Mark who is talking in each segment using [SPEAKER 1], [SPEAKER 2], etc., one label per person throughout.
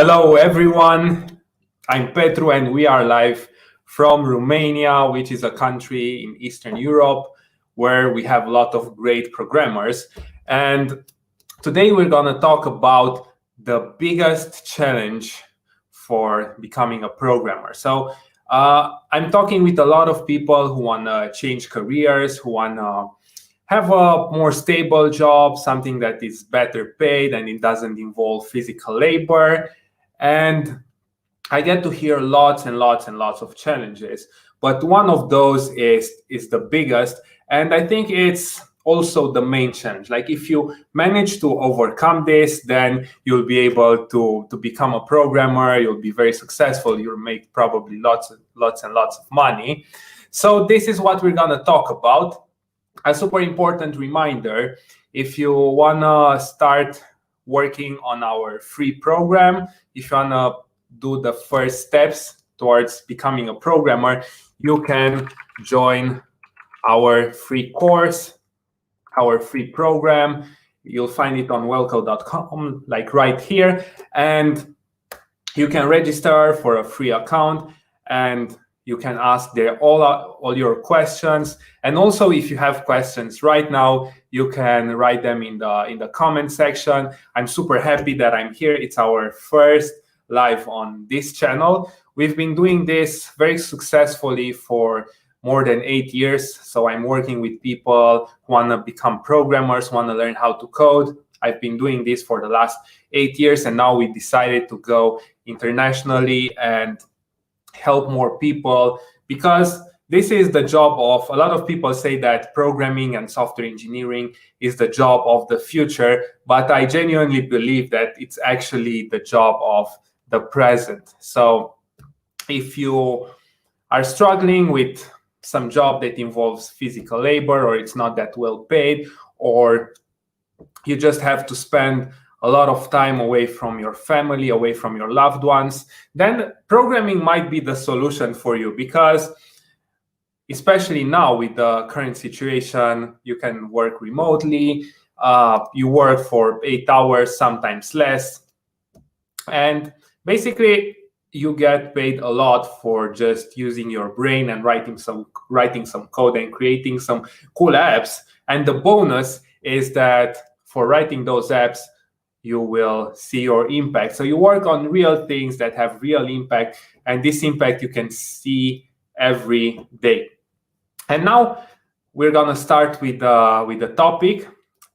[SPEAKER 1] Hello, everyone. I'm Petru, and we are live from Romania, which is a country in Eastern Europe where we have a lot of great programmers. And today we're going to talk about the biggest challenge for becoming a programmer. So I'm talking with a lot of people who want to change careers, who want to have a more stable job, something that is better paid and it doesn't involve physical labor. And I get to hear lots and lots and lots of challenges, but one of those is the biggest, and I think it's also the main challenge. Like if you manage to overcome this, then you'll be able to become a programmer. You'll be very successful. You'll make probably lots and lots of money. So this is what we're gonna talk about. A super important reminder: if you wanna start working on our free program, if you want to do the first steps towards becoming a programmer, you can join our free course, our free program. You'll find it on wellcode.com, like right here, and you can register for a free account and you can ask there all your questions. And also, if you have questions right now, you can write them in the comment section. I'm super happy that I'm here. It's our first live on this channel. We've been doing this very successfully for more than 8 years. So I'm working with people who want to become programmers, want to learn how to code. I've been doing this for the last 8 years, and now we decided to go internationally and help more people, because this is the job of a lot of people. Say that programming and software engineering is the job of the future, but I genuinely believe that it's actually the job of the present. So if you are struggling with some job that involves physical labor, or it's not that well paid, or you just have to spend a lot of time away from your family, away from your loved ones, then programming might be the solution for you, because especially now with the current situation, you can work remotely, you work for 8 hours, sometimes less, and basically you get paid a lot for just using your brain and writing some code and creating some cool apps. And the bonus is that for writing those apps, you will see your impact. So you work on real things that have real impact, and this impact you can see every day. And now we're gonna start with the topic,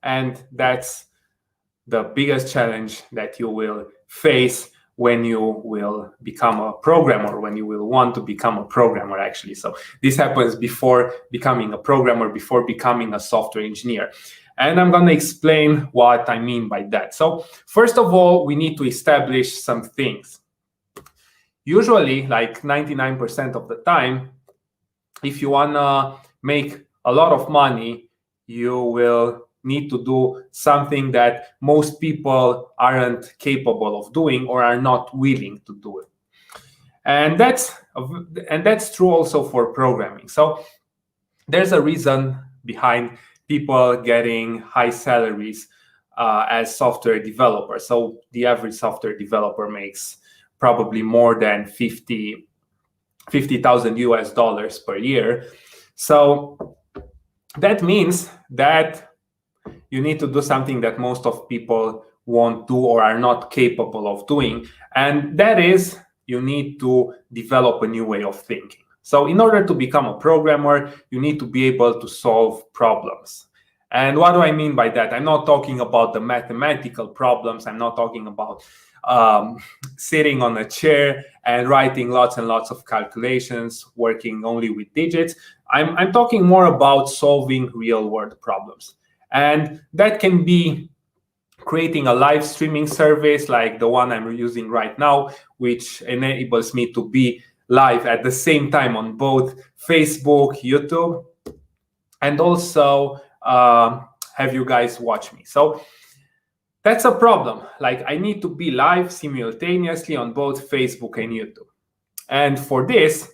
[SPEAKER 1] and that's the biggest challenge that you will face when you will become a programmer, when you will want to become a programmer, actually. So this happens before becoming a programmer, before becoming a software engineer. And I'm going to explain what I mean by that. So first of all, we need to establish some things. Usually, like 99% of the time, if you want to make a lot of money, you will need to do something that most people aren't capable of doing or are not willing to do it. And that's true also for programming. So there's a reason behind people getting high salaries as software developers. So the average software developer makes probably more than $50,000 US per year. So that means that you need to do something that most of people won't do or are not capable of doing. And that is, you need to develop a new way of thinking. So in order to become a programmer, you need to be able to solve problems. And what do I mean by that? I'm not talking about the mathematical problems. I'm not talking about sitting on a chair and writing lots and lots of calculations, working only with digits. I'm talking more about solving real-world problems. And that can be creating a live streaming service like the one I'm using right now, which enables me to be live at the same time on both Facebook, YouTube, and also have you guys watch me. So that's a problem. Like, I need to be live simultaneously on both Facebook and YouTube. And for this,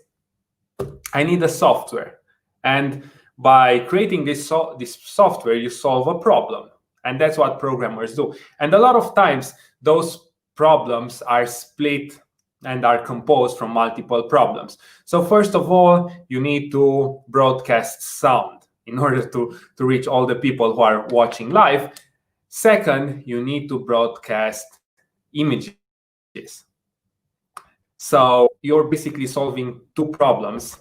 [SPEAKER 1] I need a software. And by creating this software, you solve a problem. And that's what programmers do. And a lot of times, those problems are split and are composed from multiple problems. So first of all, you need to broadcast sound in order to reach all the people who are watching live. Second, you need to broadcast images. So you're basically solving two problems,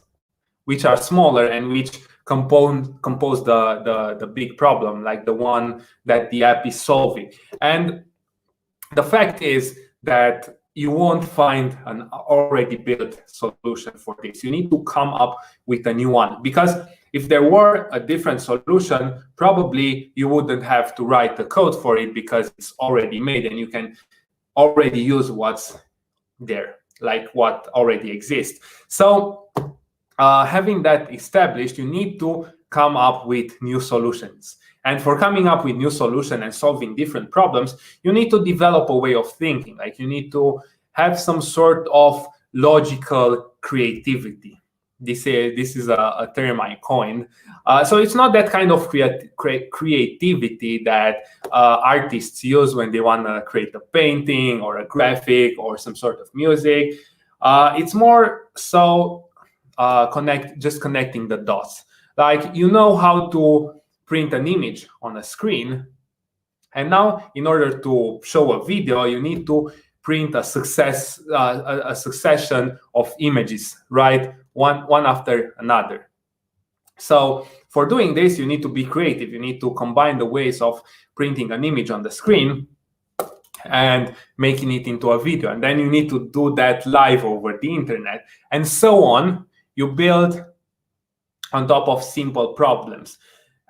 [SPEAKER 1] which are smaller and which compose the big problem, like the one that the app is solving. And the fact is that you won't find an already built solution for this. You need to come up with a new one, because if there were a different solution, probably you wouldn't have to write the code for it, because it's already made and you can already use what's there, like what already exists. So having that established, you need to come up with new solutions. And for coming up with new solutions and solving different problems, you need to develop a way of thinking. Like, you need to have some sort of logical creativity. This is a term I coined. So it's not that kind of creativity that artists use when they want to create a painting or a graphic or some sort of music. It's more so just connecting the dots. Like, you know how to print an image on a screen, and now in order to show a video, you need to print a succession of images, right? One after another. So for doing this, you need to be creative. You need to combine the ways of printing an image on the screen and making it into a video. And then you need to do that live over the internet, and so on. You build on top of simple problems.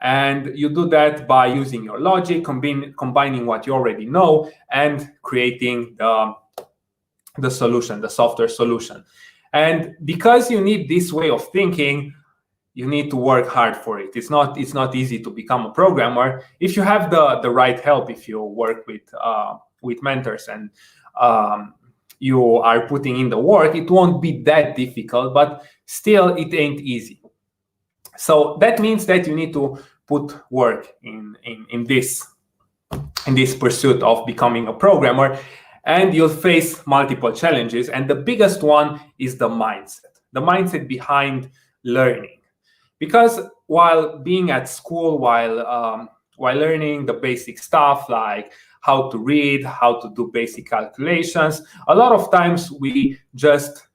[SPEAKER 1] And you do that by using your logic, combining what you already know, and creating the solution, the software solution. And because you need this way of thinking, you need to work hard for it. It's not easy to become a programmer. If you have the right help, if you work with mentors and you are putting in the work, it won't be that difficult, but still it ain't easy. So that means that you need to put work in this pursuit of becoming a programmer, and you'll face multiple challenges. And the biggest one is the mindset behind learning. Because while being at school, while learning the basic stuff like how to read, how to do basic calculations, a lot of times we just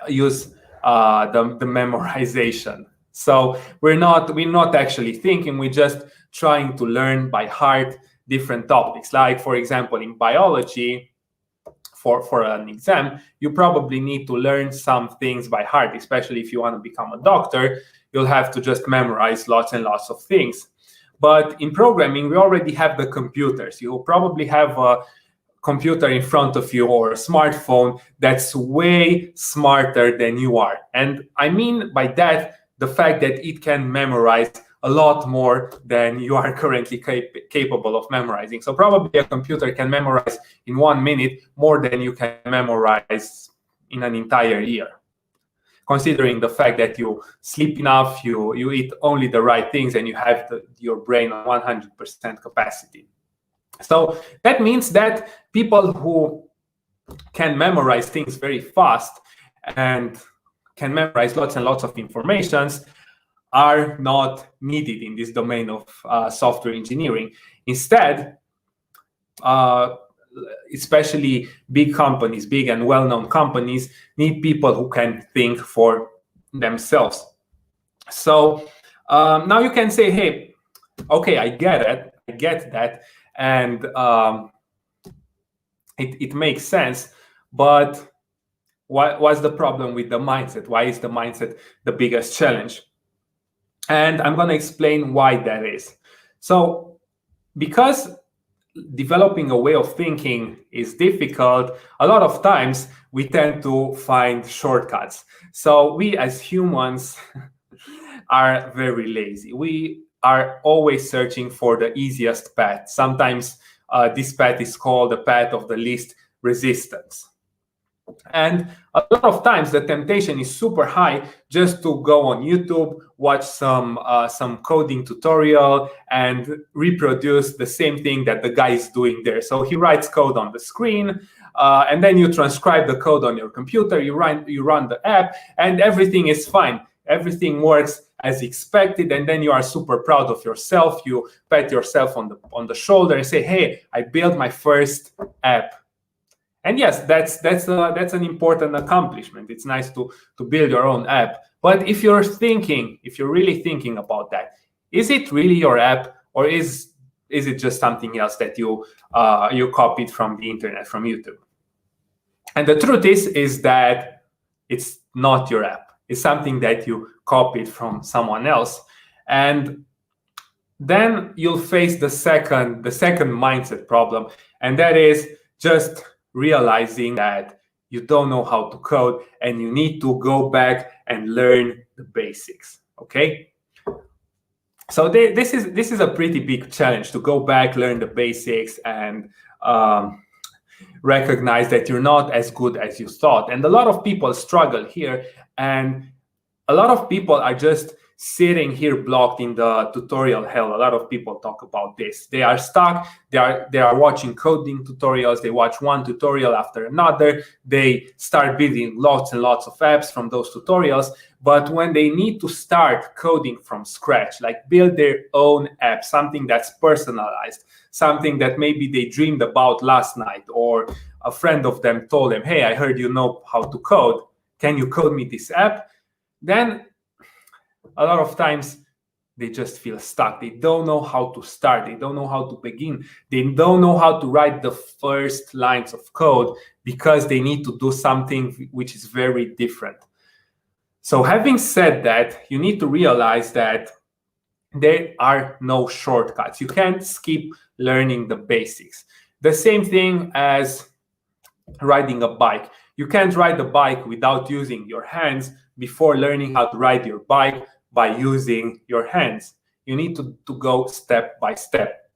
[SPEAKER 1] use the memorization. So we're not actually thinking. We're just trying to learn by heart different topics. Like, for example, in biology, for an exam, you probably need to learn some things by heart. Especially if you want to become a doctor, you'll have to just memorize lots and lots of things. But in programming, we already have the computers. You'll probably have a computer in front of you or a smartphone that's way smarter than you are. And I mean by that the fact that it can memorize a lot more than you are currently capable of memorizing. So probably a computer can memorize in 1 minute more than you can memorize in an entire year, considering the fact that you sleep enough, you eat only the right things, and you have your brain on 100% capacity. So that means that people who can memorize things very fast and can memorize lots and lots of informations are not needed in this domain of software engineering. Instead, especially big companies, big and well-known companies, need people who can think for themselves. So now you can say, hey, okay, I get that, and it makes sense, but what's the problem with the mindset? Why is the mindset the biggest challenge? And I'm going to explain why that is. So because developing a way of thinking is difficult, a lot of times we tend to find shortcuts. So we as humans are very lazy. We are always searching for the easiest path. Sometimes this path is called the path of the least resistance. And a lot of times the temptation is super high just to go on YouTube, watch some coding tutorial and reproduce the same thing that the guy is doing there. So he writes code on the screen, and then you transcribe the code on your computer, you run the app, and everything is fine. Everything works as expected, and then you are super proud of yourself. You pat yourself on the shoulder and say, "Hey, I built my first app." And yes, that's an important accomplishment. It's nice to build your own app. But if you're really thinking about that, is it really your app, or is it just something else that you copied from the internet, from YouTube? And the truth is that it's not your app. It's something that you copied from someone else. And then you'll face the second mindset problem, and that is just realizing that you don't know how to code and you need to go back and learn the basics. Okay, so this is a pretty big challenge, to go back, learn the basics, and recognize that you're not as good as you thought. And a lot of people struggle here, and a lot of people are just sitting here blocked in the tutorial hell. A lot of people talk about this. They are stuck. They are watching coding tutorials. They watch one tutorial after another. They start building lots and lots of apps from those tutorials. But when they need to start coding from scratch, like build their own app, something that's personalized, something that maybe they dreamed about last night, or a friend of them told them, "Hey, I heard you know how to code. Can you code me this app?" Then a lot of times they just feel stuck. They don't know how to start. They don't know how to begin. They don't know how to write the first lines of code because they need to do something which is very different. So having said that, you need to realize that there are no shortcuts. You can't skip learning the basics. The same thing as riding a bike. You can't ride a bike without using your hands before learning how to ride your bike by using your hands. You need to go step by step.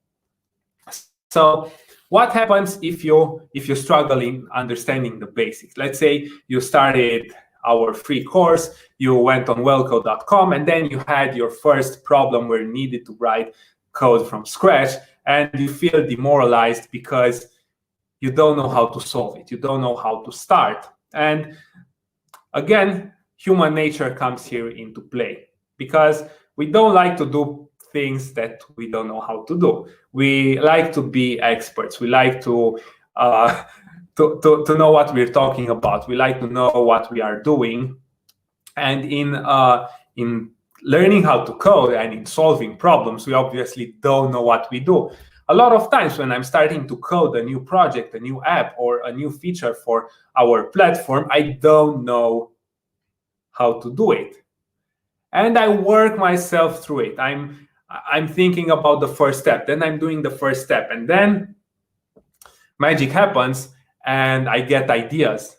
[SPEAKER 1] So what happens if you struggle in understanding the basics? Let's say you started our free course, you went on wellcode.com, and then you had your first problem where you needed to write code from scratch, and you feel demoralized because you don't know how to solve it. You don't know how to start. And again, human nature comes here into play, because we don't like to do things that we don't know how to do. We like to be experts. We like to know what we're talking about. We like to know what we are doing. And in learning how to code and in solving problems, we obviously don't know what we do. A lot of times when I'm starting to code a new project, a new app, or a new feature for our platform, I don't know how to do it. And I work myself through it. I'm thinking about the first step, then I'm doing the first step, and then magic happens and I get ideas.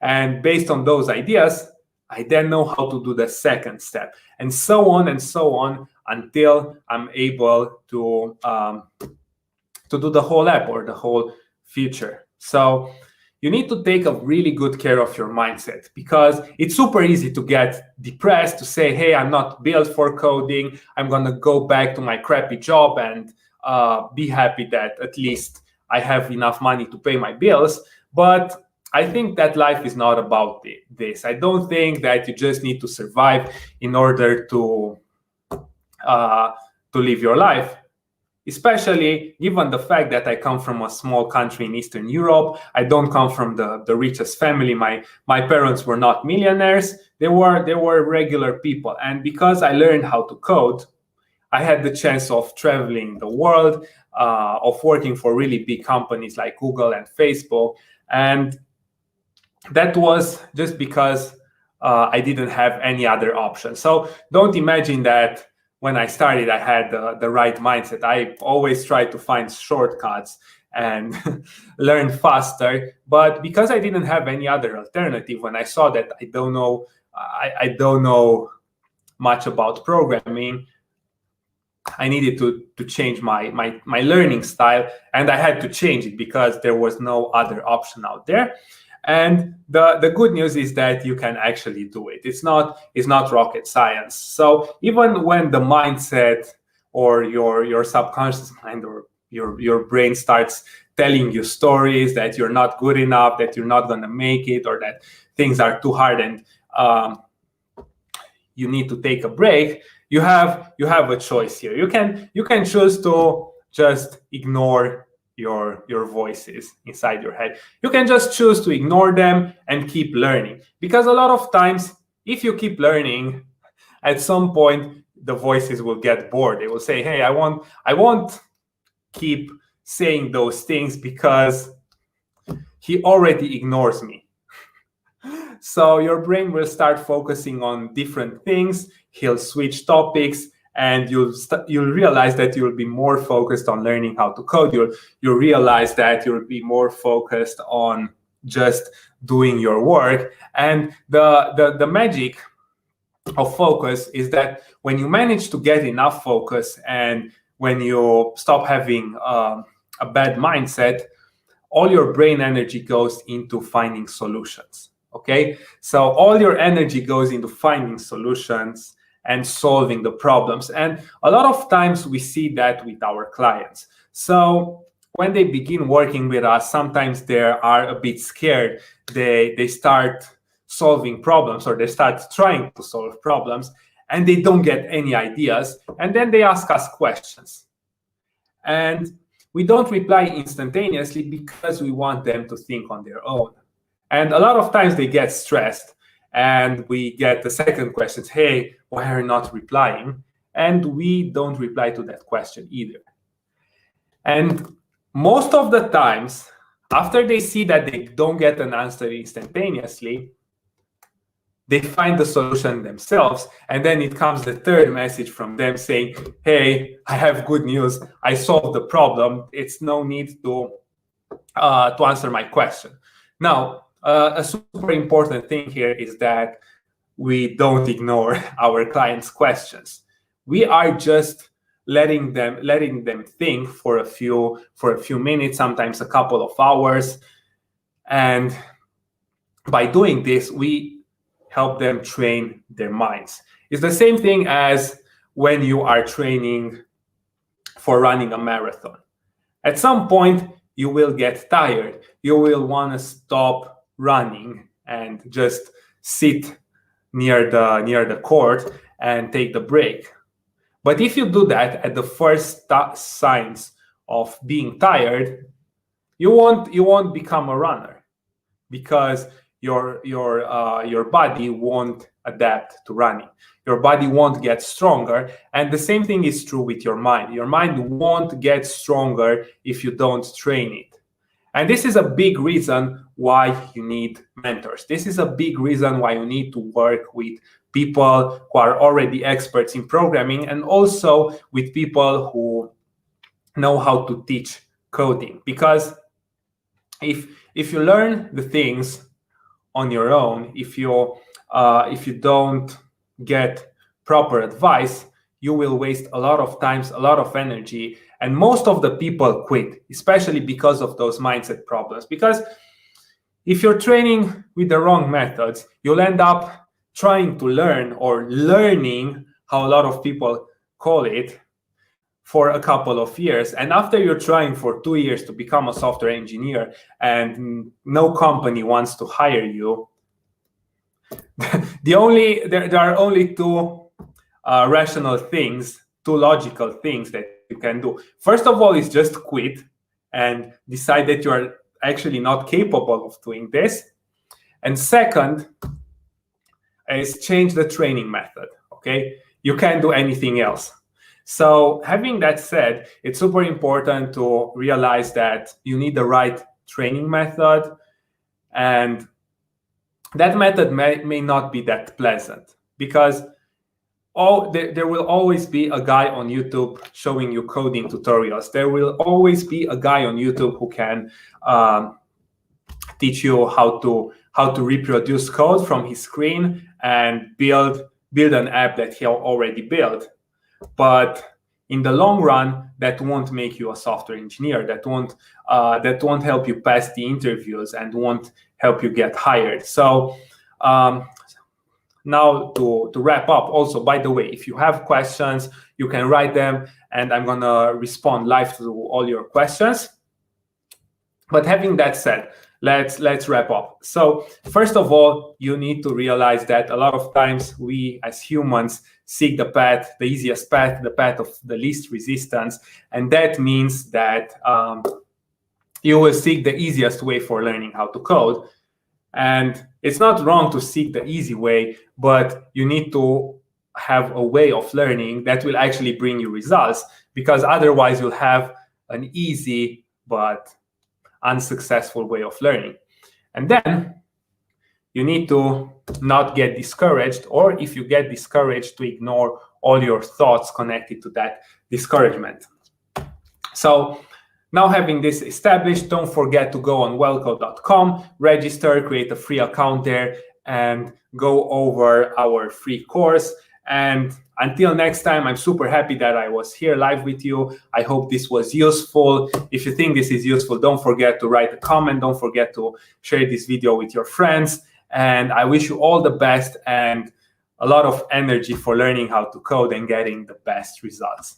[SPEAKER 1] And based on those ideas, I then know how to do the second step, and so on until I'm able to do the whole app or the whole feature. So you need to take a really good care of your mindset, because it's super easy to get depressed, to say, "Hey, I'm not built for coding. I'm going to go back to my crappy job and be happy that at least I have enough money to pay my bills." But I think that life is not about this. I don't think that you just need to survive in order to live your life. Especially given the fact that I come from a small country in Eastern Europe. I don't come from the richest family. My parents were not millionaires. They were regular people. And because I learned how to code, I had the chance of traveling the world, of working for really big companies like Google and Facebook. And that was just because I didn't have any other option. So don't imagine that when I started, I had the right mindset. I always tried to find shortcuts and learn faster. But because I didn't have any other alternative, when I saw that I don't know much about programming, I needed to change my learning style, and I had to change it because there was no other option out there. And the good news is that you can actually do it. It's not rocket science. So even when the mindset or your subconscious mind or your brain starts telling you stories that you're not good enough, that you're not going to make it, or that things are too hard and you need to take a break, you have a choice here. You can choose to just ignore your voices inside your head. You can just choose to ignore them and keep learning, because a lot of times if you keep learning, at some point the voices will get bored. They will say, hey, I won't keep saying those things because he already ignores me. So your brain will start focusing on different things. He'll switch topics, and you'll realize that you'll be more focused on learning how to code. You'll realize that you'll be more focused on just doing your work. And the magic of focus is that when you manage to get enough focus, and when you stop having a bad mindset, all your brain energy goes into finding solutions. Okay, so all your energy goes into finding solutions and solving the problems. And a lot of times we see that with our clients. So when they begin working with us, sometimes they are a bit scared. They start solving problems, or they start trying to solve problems, and they don't get any ideas. And then they ask us questions. And we don't reply instantaneously because we want them to think on their own. And a lot of times they get stressed, and we get the second question, hey, why are you not replying? And we don't reply to that question either. And most of the times, after they see that they don't get an answer instantaneously, they find the solution themselves. And then it comes the third message from them saying, hey, I have good news. I solved the problem. It's no need to answer my question. Now, a super important thing here is that we don't ignore our clients' questions. We are just letting them think for a few minutes, sometimes a couple of hours. And by doing this, we help them train their minds. It's the same thing as when you are training for running a marathon. At some point, you will get tired. You will want to stop running and just sit near the court and take the break. But if you do that at the first signs of being tired, you won't become a runner, because your body won't adapt to running. Your body won't get stronger. And the same thing is true with your mind. Your mind won't get stronger if you don't train it. And this is a big reason why you need mentors. This is a big reason why you need to work with people who are already experts in programming, and also with people who know how to teach coding. Because if you learn the things on your own, if you don't get proper advice, you will waste a lot of time, a lot of energy, and most of the people quit, especially because of those mindset problems. Because if you're training with the wrong methods, you'll end up trying to learn, or learning, how a lot of people call it, for a couple of years. And after you're trying for 2 years to become a software engineer and no company wants to hire you, there are only two rational things, two logical things that you can do. First of all is just quit and decide that you are actually not capable of doing this. And second is change the training method, okay? You can't do anything else. So having that said, it's super important to realize that you need the right training method, and that method may not be that pleasant, because there will always be a guy on YouTube showing you coding tutorials. There will always be a guy on YouTube who can teach you how to reproduce code from his screen and build an app that he already built. But in the long run, that won't make you a software engineer, that won't help you pass the interviews and won't help you get hired. So now to wrap up, also, by the way, if you have questions, you can write them and I'm gonna respond live to all your questions. But having that said, let's wrap up. So first of all, you need to realize that a lot of times we as humans seek the path, the easiest path, the path of the least resistance. And that means that you will seek the easiest way for learning how to code. And it's not wrong to seek the easy way, but you need to have a way of learning that will actually bring you results, because otherwise you'll have an easy but unsuccessful way of learning. And then you need to not get discouraged, or if you get discouraged, to ignore all your thoughts connected to that discouragement. So now having this established, don't forget to go on wellcode.com, register, create a free account there, and go over our free course. And until next time, I'm super happy that I was here live with you. I hope this was useful. If you think this is useful, don't forget to write a comment. Don't forget to share this video with your friends. And I wish you all the best and a lot of energy for learning how to code and getting the best results.